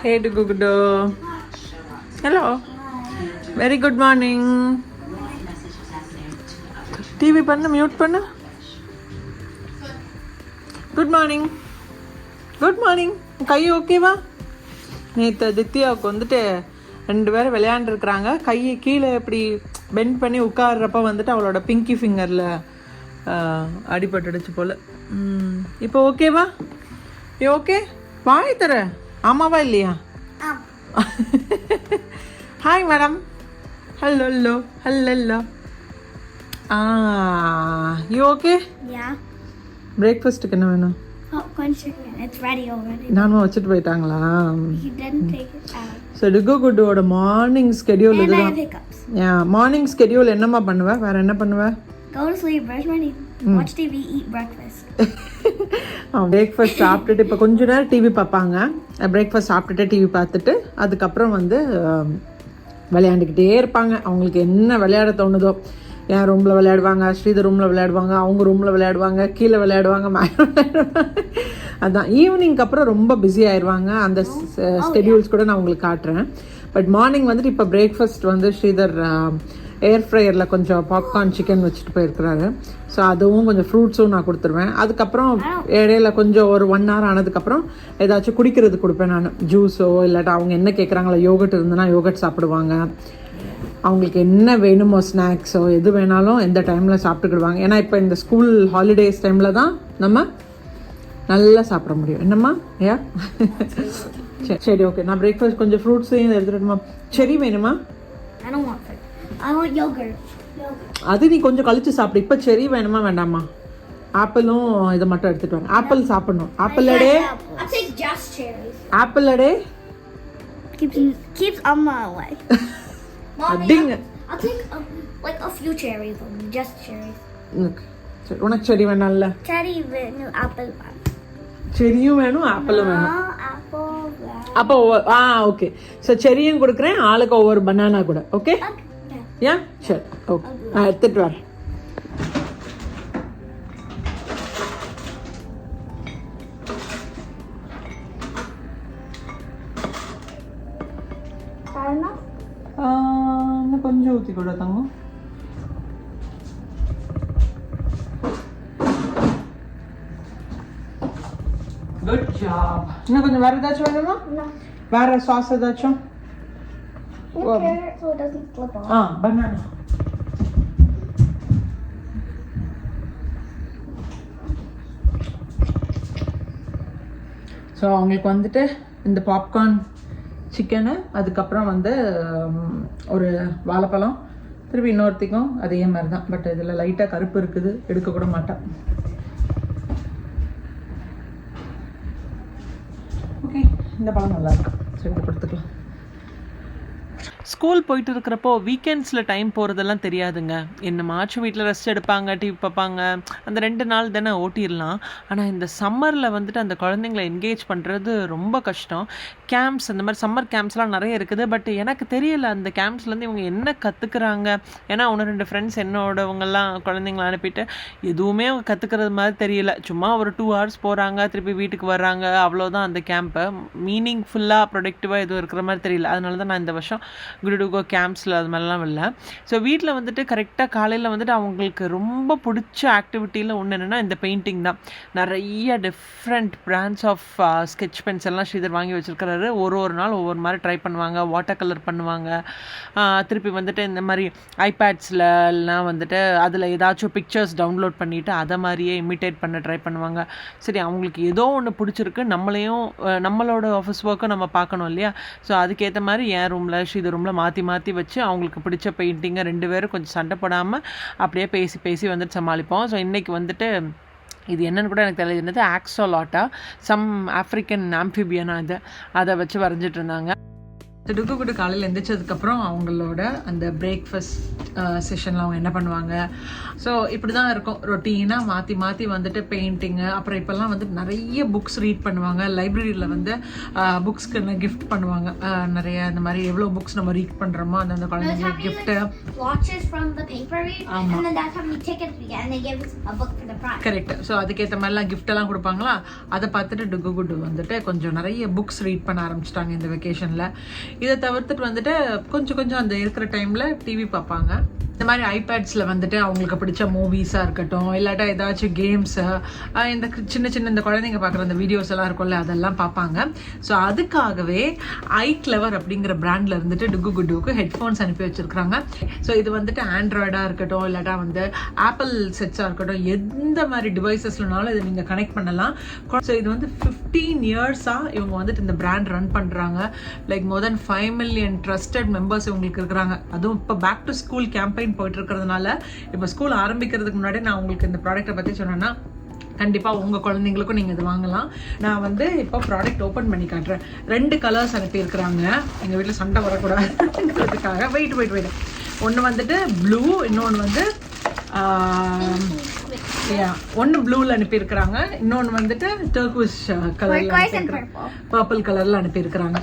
Hey Dugudo. Hello. Very good morning. TV பண்ணு, mute பண்ணு. Good morning. Good morning. கை ஓகேவா? நேற்று தித்யாவுக்கு வந்துட்டு 2 பேரும் விளையாண்டுருக்குறாங்க. கையை கீழே இப்படி பெண்ட் பண்ணி உட்கார்றப்ப வந்துட்டு அவளோட பிங்கி ஃபிங்கரில் அடிபட்டுடுச்சு போல். இப்போ ஓகேவா? ஓகே, வாய் தர. ஆமாவா இல்லையா? Hi madam. Hello hello hello. You okay? Yeah. பிரேக்ஃபாஸ்ட்டுக்கு என்ன வேணும்? Popcorn chicken. It's ready already. நானும் வச்சுட்டு போயிட்டாங்களா? He didn't take it out. So குட்டோட மார்னிங் ஸ்கெடியூல் And I இதுதான். have hiccups. மார்னிங் ஸ்கெடியூல் என்னம்மா பண்ணுவ? வேற என்ன பண்ணுவ? Go to sleep, brush my teeth, watch TV, eat breakfast. Breakfast சாப்பிட்டுட்டு இப்போ கொஞ்ச நேரம் டிவி பார்ப்பாங்க. பிரேக்ஃபாஸ்ட் சாப்பிட்டுட்டு டிவி பார்த்துட்டு அதுக்கப்புறம் வந்து விளையாண்டுக்கிட்டே இருப்பாங்க. அவங்களுக்கு என்ன விளையாட தோணுதோ. என் ரூமில் விளையாடுவாங்க, ஸ்ரீதர் ரூமில் விளையாடுவாங்க, அவங்க ரூமில் விளையாடுவாங்க, கீழே விளையாடுவாங்க, மேலே விளையாடுவாங்க. அதுதான் ஈவினிங்க்கு அப்புறம் ரொம்ப பிஸி ஆயிடுவாங்க. அந்த ஸ்கெடியூல்ஸ் கூட நான் உங்களுக்கு காட்டுறேன். பட் மார்னிங் வந்துட்டு இப்போ பிரேக்ஃபாஸ்ட் வந்து ஸ்ரீதர் ஏர் ஃப்ரையரில் கொஞ்சம் பாப்கார்ன் சிக்கன் வச்சுட்டு போயிருக்கிறாரு. ஸோ அதுவும் கொஞ்சம் ஃப்ரூட்ஸும் நான் கொடுத்துருவேன். அதுக்கப்புறம் இடையில கொஞ்சம் ஒரு 1 hour ஆனதுக்கப்புறம் ஏதாச்சும் குடிக்கிறது கொடுப்பேன் நான். ஜூஸோ இல்லாட்டா அவங்க என்ன கேட்குறாங்களோ, யோகட் இருந்ததுன்னா யோகட் சாப்பிடுவாங்க. அவங்களுக்கு என்ன வேணுமோ ஸ்நாக்ஸோ எது வேணாலும் எந்த டைமில் சாப்பிட்டுக்கிடுவாங்க. ஏன்னா இப்போ இந்த ஸ்கூல் ஹாலிடேஸ் டைமில் தான் நம்ம நல்லா சாப்பிட முடியும். என்னம்மா? ஏயா சரி ஓகே. நான் பிரேக்ஃபாஸ்ட் கொஞ்சம் ஃப்ரூட்ஸையும் எடுத்துகிட்டுமா. செரி வேணுமா? I don't want fruit. I want yogurt. அது நீ கொஞ்சம் கழிச்சு சாப்பிடு. இப்போ செரி வேணுமா வேண்டாமா? ஆப்பிளும் இதை மட்டும் எடுத்துட்டு வாங்க. ஆப்பிள் சாப்பிடணும். ஆப்பிள் அடே. I'll take just cherries. Apple அடே Keeps Amma away. அடிங்க. I'll take like a few cherries, just cherries. சரி, உனக்கு செடி வேணாம்ல? Cherry no apple one. செரியும் வேணும், ஆப்பிளும் வேணும். Apple. அப்போ ஓகே. ஸோ செரியும் கொடுக்குறேன், ஆளுக்கு ஒவ்வொரு பனானா கூட. ஓகே யா சரி ஓகே. நான் எடுத்துட்டு வரேன். இன்னும் கொஞ்சம் ஊற்றி கூட தாங்க. Good job. இன்னும் கொஞ்சம் வேறு ஏதாச்சும் வேணுமா? வேற சாஸ் ஏதாச்சும்? Okay, so it doesn't slip off. Banana. So அவங்களுக்கு வந்துட்டு இந்த பாப்கார்ன் சிக்கனு, அதுக்கப்புறம் வந்து ஒரு வாழைப்பழம், திருப்பி இன்னொருத்திக்கும் அதே மாதிரி தான். பட் இதில் லைட்டாக கருப்பு இருக்குது, எடுக்கக்கூட மாட்டேன். ஓகே, இந்த பழம் நல்லா இருக்கு. சரி, இதை கொடுத்துக்கலாம். ஸ்கூல் போயிட்டு இருக்கிறப்போ வீக்கெண்ட்ஸில் டைம் போகிறதெல்லாம் தெரியாதுங்க. என்னமாச்சும் வீட்டில் ரெஸ்ட் எடுப்பாங்க, டிவி பார்ப்பாங்க, அந்த 2 நாள் தானே ஓட்டிடலாம். ஆனால் இந்த சம்மரில் வந்துட்டு அந்த குழந்தைங்களை என்கேஜ் பண்ணுறது ரொம்ப கஷ்டம். கேம்ப்ஸ், இந்த மாதிரி சம்மர் கேம்ப்ஸ்லாம் நிறைய இருக்குது. பட் எனக்கு தெரியல அந்த கேம்ப்ஸ்லேருந்து இவங்க என்ன கற்றுக்குறாங்க. ஏன்னா 1-2 ஃப்ரெண்ட்ஸ் என்னோடவங்கெல்லாம் குழந்தைங்கள அனுப்பிட்டு எதுவுமே அவங்க கற்றுக்கிறது மாதிரி தெரியல. சும்மா ஒரு 2 hours போகிறாங்க, திருப்பி வீட்டுக்கு வர்றாங்க, அவ்வளோதான் அந்த கேம்ப்பை. மீனிங்ஃபுல்லாக ப்ரொடக்டிவாக எதுவும் இருக்கிற மாதிரி தெரியல. அதனால தான் நான் இந்த வருஷம் குடுகோ கேம்ப்ஸில் அது மாதிரிலாம் இல்லை. ஸோ வீட்டில் வந்துட்டு கரெக்டாக காலையில் வந்துட்டு அவங்களுக்கு ரொம்ப பிடிச்ச ஆக்டிவிட்டியில் ஒன்று என்னென்னா இந்த பெயிண்டிங் தான். நிறைய different brands of sketch pens எல்லாம் ஸ்ரீதர் வாங்கி வச்சுருக்கிறாரு. ஒரு நாள் ஒவ்வொரு மாதிரி ட்ரை பண்ணுவாங்க. வாட்டர் கலர் பண்ணுவாங்க. திருப்பி வந்துட்டு இந்த மாதிரி ஐபேட்ஸ்லாம் வந்துட்டு அதில் ஏதாச்சும் பிக்சர்ஸ் டவுன்லோட் பண்ணிவிட்டு அதை மாதிரியே இமிட்டேட் பண்ண ட்ரை பண்ணுவாங்க. சரி, அவங்களுக்கு ஏதோ ஒன்று பிடிச்சிருக்கு, நம்மளோட ஆஃபீஸ் ஒர்க்கும் நம்ம பார்க்கணும் இல்லையா? ஸோ அதுக்கேற்ற மாதிரி என் ரூமில் ஸ்ரீதர் ரூமில் மாற்றி வச்சு அவங்களுக்கு பிடிச்ச பெயிண்டிங்கை 2 பேரும் கொஞ்சம் சண்டை போடாமல் அப்படியே பேசி வந்துட்டு சமாளிப்போம். ஸோ இன்றைக்கி வந்துட்டு இது என்னன்னு கூட எனக்கு தெரியுது. ஆக்ஸோலாட்டா, சம் ஆஃப்ரிக்கன் ஆம்ஃபிபியனா, அதை வச்சு வரைஞ்சிட்டு இருந்தாங்க. டுக்கு குட்டு காலையில் எந்திரிச்சதுக்கப்புறம் அவங்களோட அந்த பிரேக்ஃபாஸ்ட் செஷனில் அவங்க என்ன பண்ணுவாங்க. ஸோ இப்படி தான் இருக்கும் ரொட்டீனாக மாற்றி மாற்றி வந்துட்டு பெயிண்டிங்கு, அப்புறம் இப்போல்லாம் வந்து நிறைய புக்ஸ் ரீட் பண்ணுவாங்க. லைப்ரரியில் வந்து புக்ஸ்க்கு கிஃப்ட் பண்ணுவாங்க. நிறைய இந்த மாதிரி எவ்வளோ புக்ஸ் நம்ம ரீட் பண்ணுறோமோ அந்த குழந்தைங்களுக்கு gift. Watches from the paper read, and then that's how many tickets we get, and they give us a book for the prize. Correct. So அதுக்கேற்ற மாதிரிலாம் கிஃப்டெல்லாம் கொடுப்பாங்களா. அதை பார்த்துட்டு டுக்கு குட்டு வந்துட்டு கொஞ்சம் நிறைய புக்ஸ் ரீட் பண்ண ஆரம்பிச்சிட்டாங்க இந்த வெக்கேஷனில். இதை தவிர்த்துட்டு வந்துட்டு கொஞ்சம் அந்த இருக்கிற டைமில் டிவி பார்ப்பாங்க. இந்த மாதிரி ஐபேட்ஸில் வந்துட்டு அவங்களுக்கு பிடிச்ச மூவிஸாக இருக்கட்டும், இல்லாட்டா ஏதாச்சும் கேம்ஸு, இந்த சின்ன இந்த குழந்தைங்க பார்க்குற அந்த வீடியோஸ் எல்லாம் இருக்கும்ல, அதெல்லாம் பார்ப்பாங்க. ஸோ அதுக்காகவே iClever அப்படிங்கிற பிராண்டில் இருந்துட்டு டுக்கு குட்டுவுக்கு ஹெட்ஃபோன்ஸ் அனுப்பி வச்சுருக்காங்க. ஸோ இது வந்துட்டு ஆண்ட்ராய்டாக இருக்கட்டும், இல்லாட்டா வந்து ஆப்பிள் செட்ஸாக இருக்கட்டும், எந்த மாதிரி டிவைசஸ்லனாலும் இதை நீங்கள் கனெக்ட் பண்ணலாம். ஸோ இது வந்து 15 இயர்ஸாக இவங்க வந்துட்டு இந்த பிராண்ட் ரன் பண்ணுறாங்க. லைக் மோர் தென் 5 million ட்ரஸ்டட் மெம்பர்ஸ் இவங்களுக்கு இருக்கிறாங்க. அதுவும் இப்போ பேக் டு ஸ்கூல் கேம்பெயின் போயிட்டு இருக்கிறதுனால, இப்போ ஸ்கூல் ஆரம்பிக்கிறதுக்கு முன்னாடி நான் உங்களுக்கு இந்த ப்ராடக்ட்டை பற்றி சொன்னேன்னா கண்டிப்பாக உங்கள் குழந்தைங்களுக்கும் நீங்கள் இது வாங்கலாம். நான் வந்து இப்போ ப்ராடக்ட் ஓப்பன் பண்ணி காட்டுறேன். 2 கலர்ஸ் அனுப்பியிருக்கிறாங்க. எங்கள் வீட்டில் சண்டை வரக்கூடாதுங்கிறதுக்காக. வெயிட் ஒன்று வந்துட்டு ப்ளூ, இன்னொன்று வந்து ஒன்று ப்ளூவில் அனுப்பியிருக்கிறாங்க, இன்னொன்று வந்துட்டு டர்க்விஷ் கலரில் பர்பிள் கலரில் அனுப்பியிருக்கிறாங்க.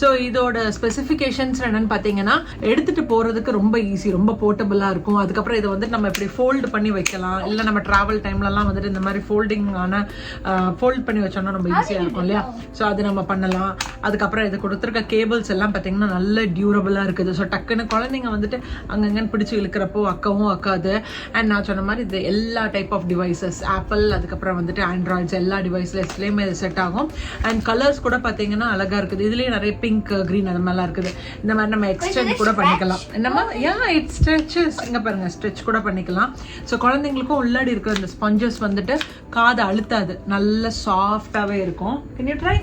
ஸோ இதோட ஸ்பெசிஃபிகேஷன்ஸ் என்னன்னு பார்த்தீங்கன்னா, எடுத்துகிட்டு போகிறதுக்கு ரொம்ப ஈஸி, ரொம்ப போர்ட்டபுளாக இருக்கும். அதுக்கப்புறம் இதை வந்துட்டு நம்ம இப்படி ஃபோல்டு பண்ணி வைக்கலாம். இல்லை நம்ம ட்ராவல் டைம்லலாம் வந்துட்டு இந்த மாதிரி ஃபோல்ட் பண்ணி வச்சோம்னா ரொம்ப ஈஸியாக இருக்கும் இல்லையா. ஸோ அது நம்ம பண்ணலாம். அதுக்கப்புறம் இது கொடுத்துருக்க கேபிள்ஸ் எல்லாம் பார்த்தீங்கன்னா நல்ல டியூரபிளாக இருக்குது. ஸோ டக்குன்னு குழந்தைங்க வந்துட்டு அங்கங்கன்னு பிடிச்சி இழுக்கிறப்போ அக்காது. அண்ட் நான் சொன்ன மாதிரி இது எல்லா டைப் ஆஃப் டிவைசஸ், ஆப்பிள், அதுக்கப்புறம் வந்துட்டு ஆண்ட்ராய்ட்ஸ், எல்லா டிவைஸ்லேயுமே இது செட் ஆகும். அண்ட் கலர்ஸ் கூட பார்த்தீங்கன்னா அழகாக இருக்குது. இதுலேயே நிறைய பிங்க், கிரீன் அது மாதிரிலாம் இருக்குது. இந்த மாதிரி நம்ம எக்ஸ்டெண்ட் கூட பண்ணிக்கலாம். என்னமா இட் ஸ்ட்ரெச்சஸ், இங்கே பாருங்க, ஸ்ட்ரெச் கூட பண்ணிக்கலாம். ஸோ குழந்தைங்களுக்கும் உள்ளாடி இருக்கிற இந்த ஸ்பஞ்சஸ் வந்துட்டு காதை அழுத்தாது, நல்ல சாஃப்டாகவே இருக்கும். Can you try?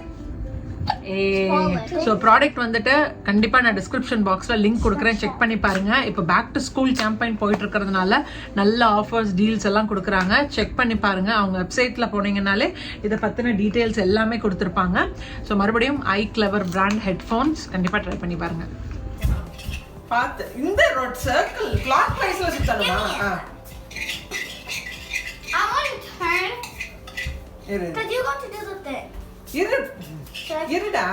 So product வந்துட்டு கண்டிப்பாக நான் டிஸ்கிரிப்ஷன் பாக்ஸில் லிங்க் கொடுக்குறேன், செக் பண்ணி பாருங்க. இப்போ பேக் டு ஸ்கூல் கேம்பெயின் போயிட்டு இருக்கிறதுனால நல்ல ஆஃபர்ஸ், டீல்ஸ் எல்லாம் கொடுக்குறாங்க. செக் பண்ணி பாருங்க. அவங்க வெப்சைட்டில் போனீங்கன்னாலே இதை பற்றின டீட்டெயில்ஸ் எல்லாமே கொடுத்துருப்பாங்க. ஸோ மறுபடியும் iClever பிராண்ட் ஹெட்ஃபோன்ஸ் கண்டிப்பாக ட்ரை பண்ணி பாருங்க. பார்த்து இந்த ரோட் சர்க்கிள் கிளாக் வைஸ்ல சுத்தணுமா? I want to turn. Because you got to do the thing. இருடா.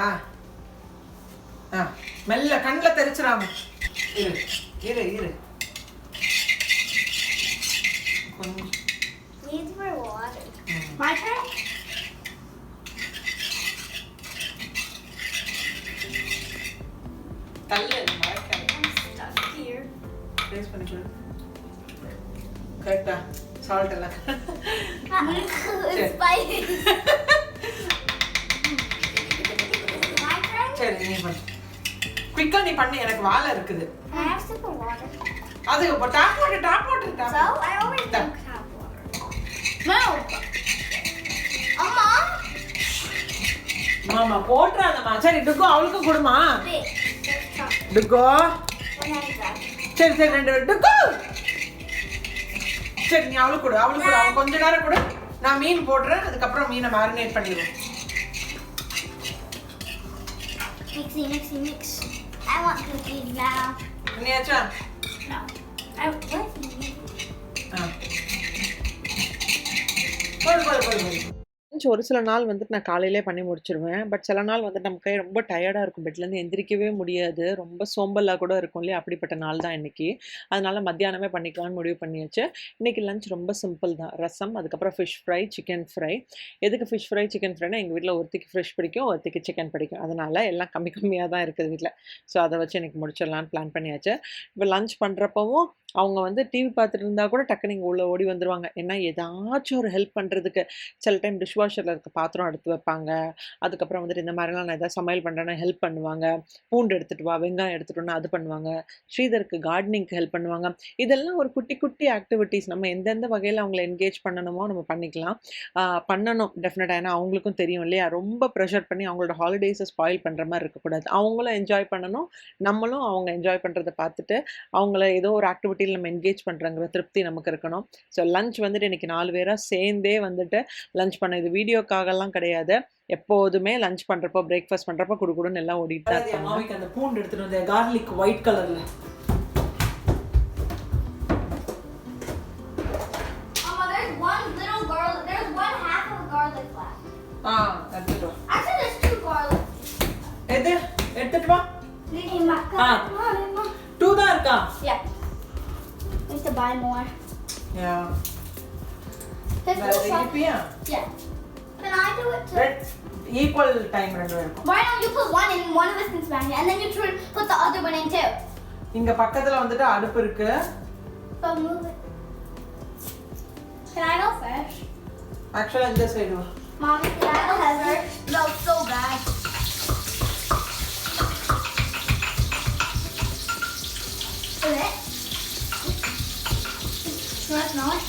மெல்ல கண்ணில் தெரிச்சிடாம இரு. Needs more water. My turn? தள்ளு. I'm stuck here. டேஸ்ட் பண்ணிக்கோ. கரெக்டா? சால்ட் எல்லாம் It's spicy. சரி, நீ பண்ணு. குயிக்கா நீ பண்ணு, எனக்கு வாழை இருக்குது. Can I have sip of water? அது top water. So, I always drink tap water. No! Amma! மாமா போட்றாதம்மா. சரி டுக்கோ அவளுக்கும் கொடுமா. Wait, let's try. டுக்கோ. One at a time. சரி 2 டுக்கோ. சரி நீ அவளுக்கு கொடு. அவன் கொஞ்ச நேரம் கொடு. நான் மீன் போடுறேன், அதுக்கப்புறம் மீனை மேரினேட் பண்ணிடுவோம். Mix. I want cookies now. பண்ணியாச்சா? No. I want போடு. ஒரு சில நாள் வந்துட்டு நான் காலையிலே பண்ணி முடிச்சிருவேன். பட் சில நாள் வந்துட்டு நமக்கு ரொம்ப டயர்டாக இருக்கும், பெட்லேருந்து எந்திரிக்கவே முடியாது, ரொம்ப சோம்பலாக கூட இருக்கும் இல்லையா. அப்படிப்பட்ட நாள் தான் இன்றைக்கி. அதனால் மத்தியானமே பண்ணிக்கலாம்னு முடிவு பண்ணியாச்சு. இன்றைக்கி லஞ்ச் ரொம்ப சிம்பிள் தான். ரசம், அதுக்கப்புறம் ஃபிஷ் ஃப்ரை, சிக்கன் ஃப்ரை. எதுக்கு ஃபிஷ் ஃப்ரை, சிக்கன் ஃப்ரைனா எங்கள் வீட்டில் ஒருத்திக்கு ஃபிஷ் பிடிக்கும், ஒருத்திக்கு சிக்கன் பிடிக்கும். அதனால் எல்லாம் கம்மியாக தான் இருக்குது வீட்டில். ஸோ அதை வச்சு இன்றைக்கி முடிச்சிடலான்னு பிளான் பண்ணியாச்சு. இப்போ லஞ்ச் பண்ணுறப்பவும் அவங்க வந்து டிவி பார்த்துட்டு இருந்தால் கூட டக்குன்னு இங்கே உள்ளே ஓடி வந்துடுவாங்க. ஏன்னா ஏதாச்சும் ஒரு ஹெல்ப் பண்ணுறதுக்கு. சில டைம் டிஷ்வாஷரில் இருக்க பாத்திரம் எடுத்து வைப்பாங்க. அதுக்கப்புறம் வந்துட்டு இந்த மாதிரிலாம் நான் எதாவது சமையல் பண்ணுறேன்னா ஹெல்ப் பண்ணுவாங்க. பூண்டு எடுத்துகிட்டு வா, வெங்காயம் எடுத்துகிட்டு வா, அது பண்ணுவாங்க. ஸ்ரீதருக்கு கார்டனிங்க்கு ஹெல்ப் பண்ணுவாங்க. இதெல்லாம் ஒரு குட்டி ஆக்டிவிட்டீஸ். நம்ம எந்தெந்த வகையில் அவங்கள என்கேஜ் பண்ணணுமோ நம்ம பண்ணிக்கலாம். பண்ணணும் டெஃபினட்டாக. ஏன்னா அவங்களுக்கும் தெரியும் இல்லையா, ரொம்ப ப்ரெஷர் பண்ணி அவங்களோட ஹாலிடேஸை ஸ்பாயில் பண்ணுற மாதிரி இருக்கக்கூடாது. அவங்களும் என்ஜாய் பண்ணணும், நம்மளும் அவங்க என்ஜாய் பண்ணுறதை பார்த்துட்டு அவங்கள ஏதோ ஒரு ஆக்டிவிட்டி ஆக்டிவிட்டியில் நம்ம என்கேஜ் பண்ணுறங்கிற திருப்தி நமக்கு இருக்கணும். ஸோ லஞ்ச் வந்துட்டு இன்றைக்கி 4 பேராக சேர்ந்தே வந்துட்டு லஞ்ச் பண்ண, இது வீடியோக்காகலாம் கிடையாது. எப்போதுமே லஞ்ச் பண்ணுறப்போ பிரேக்ஃபாஸ்ட் பண்ணுறப்போ குடுக்குடுன்னு எல்லாம் ஓடிட்டு தான் இருப்பாங்க. மாமிக்கு அந்த பூண்டு எடுத்துகிட்டு வந்தேன், கார்லிக் ஒயிட் கலரில். எடுத்துட்டு வா. Two தான் இருக்கா? Yeah. Need to buy more. Yeah. Yeah. Can I do it too? Equal time ரெண்டு பேருக்கும். Why don't you put one in, one of us can smash it, and then you put the other one in too. இங்க பக்கத்துல வந்துட்டு அடுப்பு இருக்கு. So move it. Can I go first? Actually இந்த side வா. Mommy, can I go first? No, so bad. Is it? Do I smell it?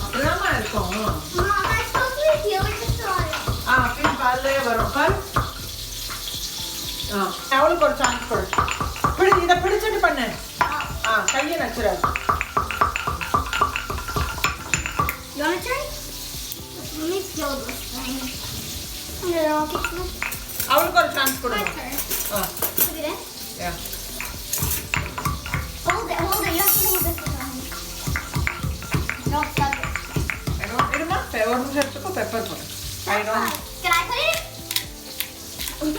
அப்படிதாம்மா இருக்கும். Mom, I'm supposed to be feeling the sun. அப்படியே பால்லையே வரும் பால். அவளுக்கு ஒரு chance கொடு. இதை பிடிச்சிட்டு பண்ணு. கையை நச்சுறாது. You want to try? Let me feel this thing. I'm gonna all get some. அவளுக்கு ஒரு சான்ஸ் கொடு. My turn. Look at it. Yeah. Hold it. You have to hold this one. Don't stop it. இருமா, ஒரு நிமிஷம் எடுத்துக்கோ. Pepper போடு. Can I put it?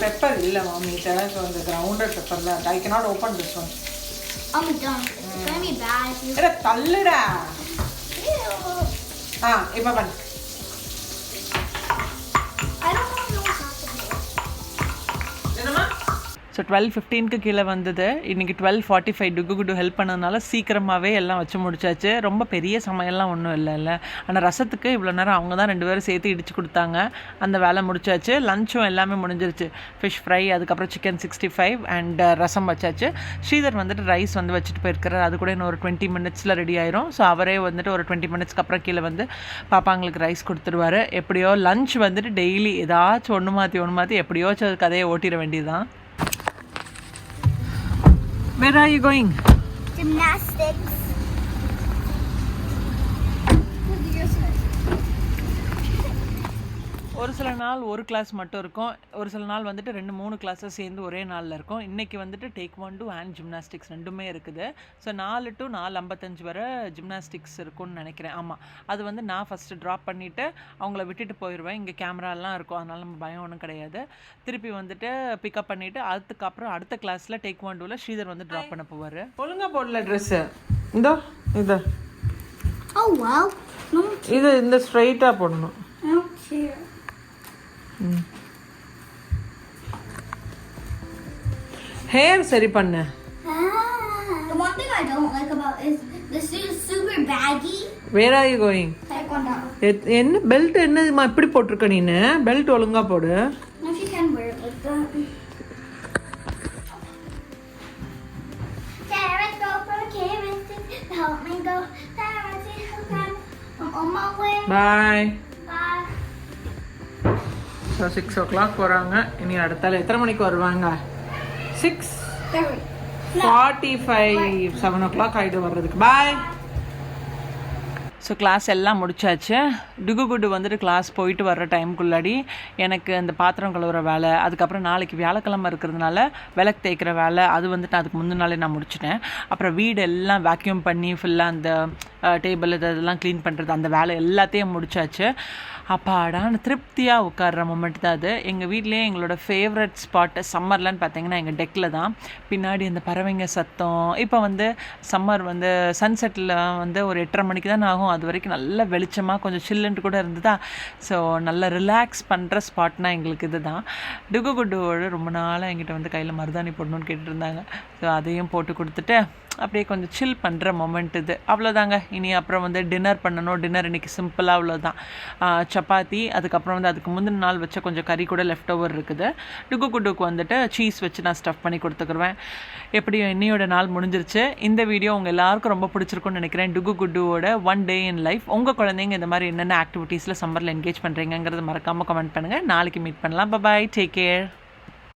Pepper இல்லை மாமிட்ட, so இந்த கிரவுண்டட் பெப்பர் தான். ஐ cannot open this one. I'm done. It's gonna be bad if you. இல்லை தள்ளுடா. Ew. இப்போ பண்ணு. I don't know what's happening. என்னம்மா? ஸோ 12:15க்கு கீழே வந்தது. இன்றைக்கி 12:45 டுகு ஹெல்ப் பண்ணதுனால சீக்கிரமாகவே எல்லாம் வச்சு முடிச்சாச்சு. ரொம்ப பெரிய சமையல்லாம் ஒன்றும் இல்லை. ஆனால் ரசத்துக்கு இவ்வளோ நேரம் அவங்க தான் 2 பேரும் சேர்த்து இடித்து கொடுத்தாங்க. அந்த வேலை முடிச்சாச்சு. லஞ்சும் எல்லாமே முடிஞ்சிருச்சு. ஃபிஷ் ஃப்ரை, அதுக்கப்புறம் சிக்கன் 65 அண்ட் ரசம் வச்சாச்சு. ஸ்ரீதர் வந்துட்டு ரைஸ் வந்து வச்சுட்டு போயிருக்கிறார். அது கூட இன்னும் ஒரு 20 மினிட்ஸில் ரெடி ஆயிரும். ஸோ அவரே வந்துட்டு ஒரு 20 மினிட்ஸ்க்கு அப்புறம் கீழே வந்து பாப்பாங்களுக்கு ரைஸ் கொடுத்துருவார். எப்படியோ லஞ்ச் வந்துட்டு டெய்லி ஏதாச்சும் ஒன்று மாற்றி எப்படியோச்சும் கதையை ஓட்டிட வேண்டியதுதான். Where are you going? Gymnastics. ஒரு சில நாள் ஒரு கிளாஸ் மட்டும் இருக்கும். ஒரு சில நாள் வந்துட்டு 2-3 கிளாஸஸ் சேர்ந்து ஒரே நாளில் இருக்கும். இன்றைக்கி வந்துட்டு டேக்வாண்டோ அண்ட் ஜிம்னாஸ்டிக்ஸ் ரெண்டுமே இருக்குது. ஸோ 4 to 4:55 வரை ஜிம்னாஸ்டிக்ஸ் இருக்கும்னு நினைக்கிறேன். ஆமாம், அது வந்து நான் ஃபஸ்ட்டு ட்ராப் பண்ணிவிட்டு அவங்கள விட்டுட்டு போயிடுவேன். இங்கே கேமராலாம் இருக்கும், அதனால் நம்ம பயம் ஒன்றும் கிடையாது. திருப்பி வந்துட்டு பிக்கப் பண்ணிவிட்டு அதுக்கப்புறம் அடுத்த கிளாஸில் டேக்வாண்டோவில் ஸ்ரீதர் வந்து ட்ராப் பண்ண போவார். ஒழுங்காக போடல ட்ரெஸ்ஸு. இது Oh wow. No. இந்த ஸ்ட்ரைட்டாக போடணும். Okay. ஹேர் சரி பண்ணு. The one thing I don't like about is the suit is super baggy. Where are you going? Taekwondo. என்ன பெல்ட் என்னமா இப்படி போட்டிருக்க நீனு? பெல்ட் ஒழுங்கா போடு. No, she can wear it like that. Sarah's go for the chemistry. Help me go. I'm on my way. Bye. Bye. So 6 o'clock போகிறாங்க. இனி அடுத்தால எத்தனை மணிக்கு வருவாங்க? 6:45 7 o'clock ஆகிட்டு வர்றதுக்கு. பாய். ஸோ கிளாஸ் எல்லாம் முடிச்சாச்சு. டுகுகுடு வந்துட்டு கிளாஸ் போயிட்டு வர்ற டைமுக்குள்ளாடி எனக்கு அந்த பாத்திரம் கழுவுற வேலை, அதுக்கப்புறம் நாளைக்கு வியாழக்கிழமை இருக்கிறதுனால விளக்கு தேய்க்கிற வேலை, அது வந்துட்டு அதுக்கு முந்தின நாளே நான் முடிச்சிட்டேன். அப்புறம் வீடு எல்லாம் வேக்யூம் பண்ணி ஃபுல்லாக அந்த டேபிள் இதெல்லாம் க்ளீன் பண்ணுறது, அந்த வேலை எல்லாத்தையும் முடிச்சாச்சு. அப்பாடான திருப்தியாக உட்கார்ற மொமெண்ட் தான் அது. எங்கள் வீட்லேயே எங்களோட ஃபேவரட் ஸ்பாட்டு சம்மர்லன்னு பார்த்தீங்கன்னா எங்கள் டெக்கில் தான். பின்னாடி அந்த பறவைங்க சத்தம். இப்போ வந்து சம்மர் வந்து சன்செட்டில் வந்து ஒரு 8:30 மணிக்கு தான் ஆகும். அது வரைக்கும் நல்ல வெளிச்சமாக கொஞ்சம் சில்லுன்ட்டு கூட இருந்ததா. ஸோ நல்ல ரிலாக்ஸ் பண்ணுற ஸ்பாட்னால் எங்களுக்கு இது தான். டுகுகுட்டோடு ரொம்ப நாளாக எங்கிட்ட வந்து கையில் மருதாணி போடணுன்னு கேட்டுட்டு இருந்தாங்க. ஸோ அதையும் போட்டு கொடுத்துட்டு அப்படியே கொஞ்சம் சில் பண்ணுற மொமெண்ட் இது. அவ்வளோதாங்க. இனி அப்புறம் வந்து டின்னர் பண்ணணும். டின்னர் இன்றைக்கி சிம்பிளாக அவ்வளோதான். சப்பாத்தி, அதுக்கப்புறம் வந்து அதுக்கு முந்தின நாள் வச்ச கொஞ்சம் கறி கூட லெஃப்ட் ஓவர் இருக்குது. டுகுகுட்டுக்கு வந்துட்டு சீஸ் வச்சு நான் ஸ்டஃப் பண்ணி கொடுத்துக்குருவேன். எப்படியும் இன்னையோட நாள் முடிஞ்சிருச்சு. இந்த வீடியோ உங்கள் எல்லாருக்கும் ரொம்ப பிடிச்சிருக்குன்னு நினைக்கிறேன். டுகுகுட்டோட 1 day in life. உங்கள் குழந்தைங்க இந்த மாதிரி என்னென்ன ஆக்டிவிட்டீஸில் சம்மரில் என்கேஜ் பண்ணுறீங்கிறத மறக்காமல் கமெண்ட் பண்ணுங்கள். நாளைக்கு மீட் பண்ணலாம். பாய், டேக் கேர்.